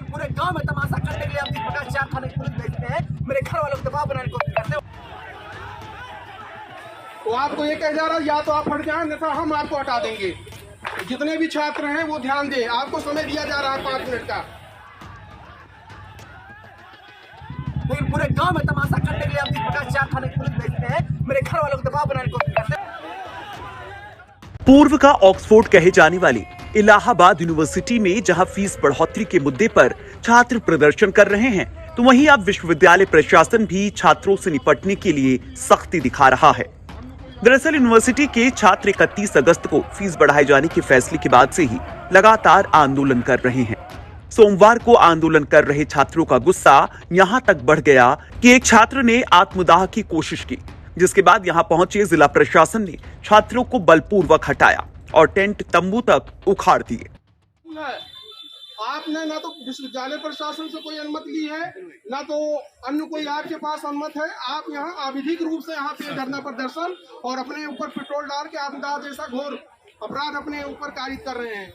पूरे गांव में तमाशा करने के लिए हम प्रकाश चार थाने की पुलिस भेजते हैं, मेरे घर वालों को दबाव बनाने की कोशिश करते हैं। तो आपको ये कह जा रहा है या तो आप हट जाएं, नहीं तो हम आपको हटा देंगे। जितने भी छात्र हैं वो ध्यान दें, आपको समय दिया जा रहा है 5 मिनट का। पूरे गांव में तमाशा करने के लिए हम प्रकाश चार थाने की पुलिस भेजते हैं, मेरे घर वालों को दबाव बनाने की कोशिश करते हैं। पूर्व का ऑक्सफोर्ड कहे जाने वाली इलाहाबाद यूनिवर्सिटी में जहां फीस बढ़ोतरी के मुद्दे पर छात्र प्रदर्शन कर रहे हैं, तो वहीं अब विश्वविद्यालय प्रशासन भी छात्रों से निपटने के लिए सख्ती दिखा रहा है। दरअसल यूनिवर्सिटी के छात्र 31 अगस्त को फीस बढ़ाए जाने के फैसले के बाद से ही लगातार आंदोलन कर रहे हैं। सोमवार को आंदोलन कर रहे छात्रों का गुस्सा यहां तक बढ़ गया कि एक छात्र ने आत्मदाह की कोशिश की, जिसके बाद यहां पहुंचे जिला प्रशासन ने छात्रों को बलपूर्वक हटाया और टेंट तंबू तक उखाड़ दिए। आपने ना तो विश्वविद्यालय प्रशासन से कोई अनुमति ली है, ना तो अन्य कोई आपके पास अनुमति है। आप यहाँ अविधिक रूप से यहाँ पे धरना प्रदर्शन और अपने ऊपर पेट्रोल डाल के आत्मदाह जैसा घोर अपराध अपने ऊपर कारित कर रहे हैं।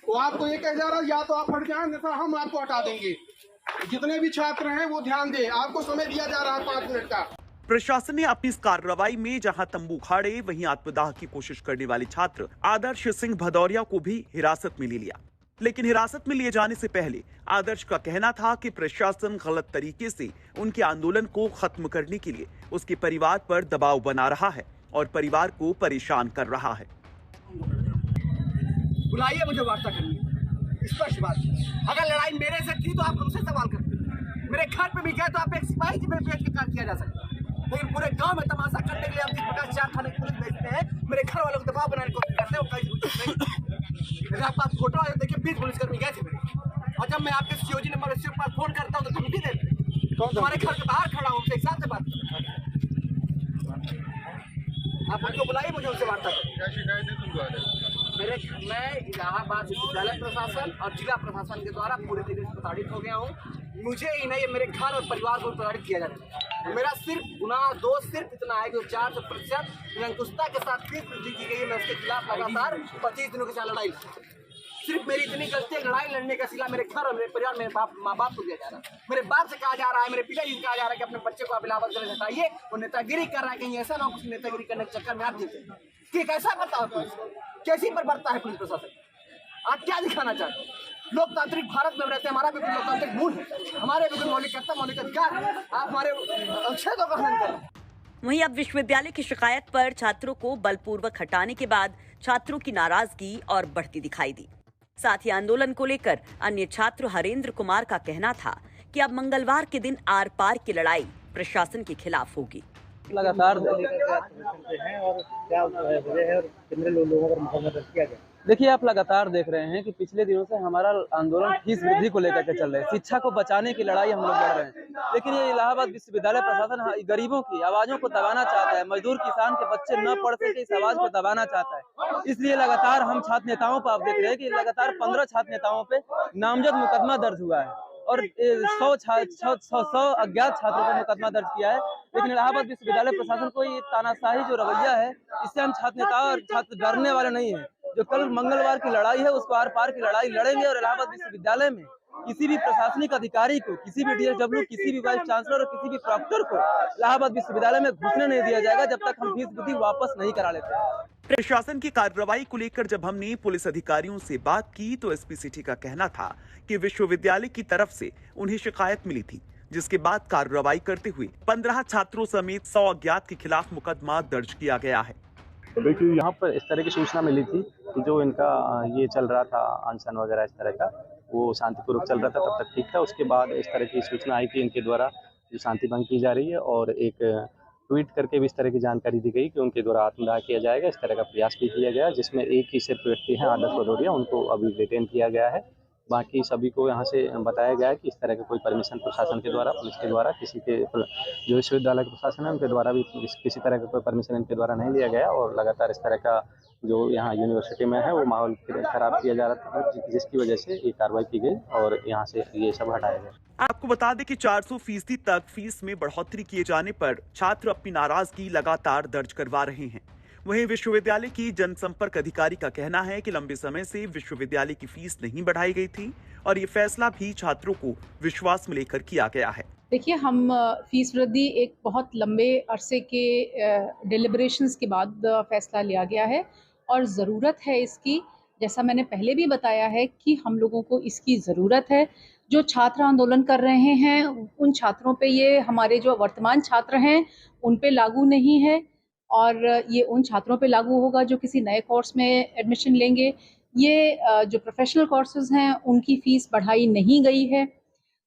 तो आपको ये कह जा रहा है या तो आप हट जाएं, नहीं तो हम आपको हटा देंगे। जितने भी छात्र हैं वो ध्यान दें, आपको समय दिया जा रहा है 5 मिनट का। प्रशासन ने अपनी इस कार्रवाई में जहां तंबू उखाड़े, वहीं आत्मदाह की कोशिश करने वाले छात्र आदर्श सिंह भदौरिया को भी हिरासत में ले लिया। लेकिन हिरासत में लिए जाने से पहले आदर्श का कहना था कि प्रशासन गलत तरीके से उनके आंदोलन को खत्म करने के लिए उसके परिवार पर दबाव बना रहा है और परिवार को परेशान कर रहा है। बुलाइए मुझे, वार्ता करिए, स्पष्ट बात। अगर लड़ाई मेरे से थी तो आप मुझसे सवाल करते, मेरे घर पे भी गए तो आप एक सिपाही में पेश के कार्य किया जा सकता है। लेकिन पूरे गांव में तमाशा करने के लिए हम प्रकाश चार थाने की पुलिस भेजते हैं, मेरे घर वालों को दबाव बनाने की कोशिश करते हैं। मेरे पास फोटो है, देखिए 20 पुलिसकर्मी गए थे मेरे, और जब मैं आपके सीओजी नंबर के पास फोन करता हूँ तो तुम भी देते तुम्हारे घर के बाहर खड़ा हूँ, एक साथ से बात आप उनको बुलाइए, मुझे उनसे वार्ता मैं इलाहाबाद विश्वविद्यालय प्रशासन और जिला प्रशासन के द्वारा पूरे तरीके से प्रताड़ित हो गया हूँ। मुझे ही नहीं, मेरे घर और परिवार को प्रताड़ित किया जाता है। मेरा सिर्फ गुनाह दोष सिर्फ इतना है कि 4% निरंकुशता के साथ फीस वृद्धि की गई है। मैं उसके खिलाफ लगातार 25 दिनों के साथ लड़ाई, सिर्फ मेरी इतनी गलती है, लड़ाई लड़ने का सिला मेरे घर और मेरे परिवार, मेरे माँ बाप को दिया जा रहा है। मेरे बाप से कहा जा रहा है, मेरे पिताजी से कहा जा रहा है कि अपने बच्चे को आप इलाहाबाद से हटाइए, वो नेतागिरी कर रहा है। कहीं ऐसा ना हो कुछ नेतागिरी करने के चक्कर में आप जीते कि कैसा करता है पुलिस, कैसी पर बढ़ता है पुलिस प्रशासन, आप क्या दिखाना चाहते हैं? लोकतांत्रिक भारत में रहते हैं, हमारा भी लोकतांत्रिक मूल है, हमारे भी मौलिक कर्तव्य मौलिक अधिकार है, आप हमारे अनुच्छेदों का हनन कर रहे हैं। वहीं अब विश्वविद्यालय की शिकायत पर छात्रों को बलपूर्वक हटाने के बाद छात्रों की नाराजगी और बढ़ती दिखाई दी। साथ ही आंदोलन को लेकर अन्य छात्र हरेंद्र कुमार का कहना था कि अब मंगलवार के दिन आर पार की लड़ाई प्रशासन के खिलाफ होगी। लगातार हैं और क्या वजह है और कितने लोगों पर मुकदमा दर्ज किया गया? देखिए, आप लगातार देख रहे हैं कि पिछले दिनों से हमारा आंदोलन फीस वृद्धि को लेकर के चल रहा है। शिक्षा को बचाने की लड़ाई हम लोग लड़ रहे हैं, लेकिन ये इलाहाबाद विश्वविद्यालय प्रशासन गरीबों की आवाजों को दबाना चाहता है। मजदूर किसान के बच्चे न पढ़ सके, इस आवाज को दबाना चाहता है। इसलिए लगातार हम छात्र नेताओं पर आप देख रहे हैं कि लगातार 15 छात्र नेताओं पे नामजद मुकदमा दर्ज हुआ है और 100 अज्ञात छात्रों पर मुकदमा दर्ज किया है। लेकिन इलाहाबाद विश्वविद्यालय प्रशासन को ये तानाशाही जो रवैया है, इससे हम छात्र नेता और छात्र डरने वाले नहीं है। जो कल मंगलवार की लड़ाई है, उसको आर पार की लड़ाई लड़ेंगे और इलाहाबाद विश्वविद्यालय में किसी भी प्रशासनिक अधिकारी को, किसी भी डीएसडब्ल्यू, किसी भी वाइस चांसलर और किसी भी प्रॉक्टर को इलाहाबाद विश्वविद्यालय में घुसने नहीं दिया जाएगा जब तक हम फीस वृद्धि वापस नहीं करा लेते हैं। प्रशासन की कार्रवाई को लेकर जब हमने पुलिस अधिकारियों से बात की तो एसपी सिटी का कहना था कि विश्वविद्यालय की तरफ से उन्हें शिकायत मिली थी, जिसके बाद कार्रवाई करते हुए 15 छात्रों समेत 100 अज्ञात के खिलाफ मुकदमा दर्ज किया गया है। देखिए, यहाँ पर इस तरह की सूचना मिली थी कि जो इनका ये चल रहा था अनशन वगैरह इस तरह का, वो शांतिपूर्वक चल रहा था, तब तक ठीक था। उसके बाद इस तरह की सूचना आई कि इनके द्वारा जो शांति भंग की जा रही है और एक ट्वीट करके भी इस तरह की जानकारी दी गई कि उनके द्वारा आत्मदाह किया जाएगा। इस तरह का प्रयास भी किया गया, जिसमें एक ही सिर्फ व्यक्ति हैं आदर्श भदौरिया, उनको अभी डिटेन किया गया है। बाकी सभी को यहाँ से बताया गया है कि इस तरह का कोई परमिशन प्रशासन के द्वारा, पुलिस के द्वारा, किसी के जो विश्वविद्यालय के प्रशासन है उनके द्वारा भी किसी तरह का कोई परमिशन इनके द्वारा नहीं लिया गया और लगातार इस तरह का जो यहाँ यूनिवर्सिटी में है वो माहौल खराब किया जा रहा था, जिसकी वजह से ये कार्रवाई की गई और यहाँ से ये सब हटाया गया। आपको बता दें कि 400% तक फीस में बढ़ोतरी किए जाने पर छात्र अपनी नाराजगी लगातार दर्ज करवा रहे हैं। वहीं विश्वविद्यालय की जनसंपर्क अधिकारी का कहना है कि लंबे समय से विश्वविद्यालय की फीस नहीं बढ़ाई गई थी और ये फैसला भी छात्रों को विश्वास में लेकर किया गया है। देखिए, हम फीस वृद्धि एक बहुत लंबे अरसे के डिलिब्रेशंस के बाद फैसला लिया गया है और ज़रूरत है इसकी। जैसा मैंने पहले भी बताया है कि हम लोगों को इसकी ज़रूरत है। जो छात्र आंदोलन कर रहे हैं उन छात्रों पे, ये हमारे जो वर्तमान छात्र हैं उन पे लागू नहीं है और ये उन छात्रों पे लागू होगा जो किसी नए कोर्स में एडमिशन लेंगे। ये जो प्रोफेशनल कोर्सेज हैं उनकी फ़ीस बढ़ाई नहीं गई है।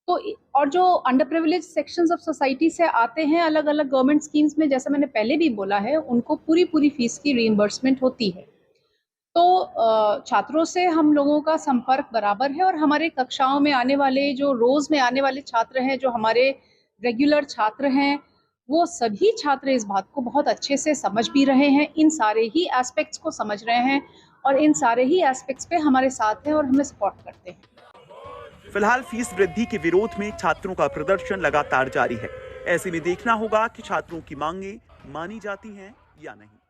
तो और जो under privilege sections of society से आते हैं अलग अलग गवर्नमेंट स्कीम्स में, जैसा मैंने पहले भी बोला है, उनको पूरी फ़ीस की रीइंबर्समेंट होती है। तो छात्रों से हम लोगों का संपर्क बराबर है और हमारे कक्षाओं में आने वाले, जो रोज़ में आने वाले छात्र हैं, जो हमारे रेगुलर छात्र हैं, वो सभी छात्र इस बात को बहुत अच्छे से समझ भी रहे हैं, इन सारे ही एस्पेक्ट्स को समझ रहे हैं और इन सारे ही एस्पेक्ट्स पे हमारे साथ हैं और हमें सपोर्ट करते हैं। फिलहाल फीस वृद्धि के विरोध में छात्रों का प्रदर्शन लगातार जारी है। ऐसे में देखना होगा कि छात्रों की मांगें मानी जाती हैं या नहीं।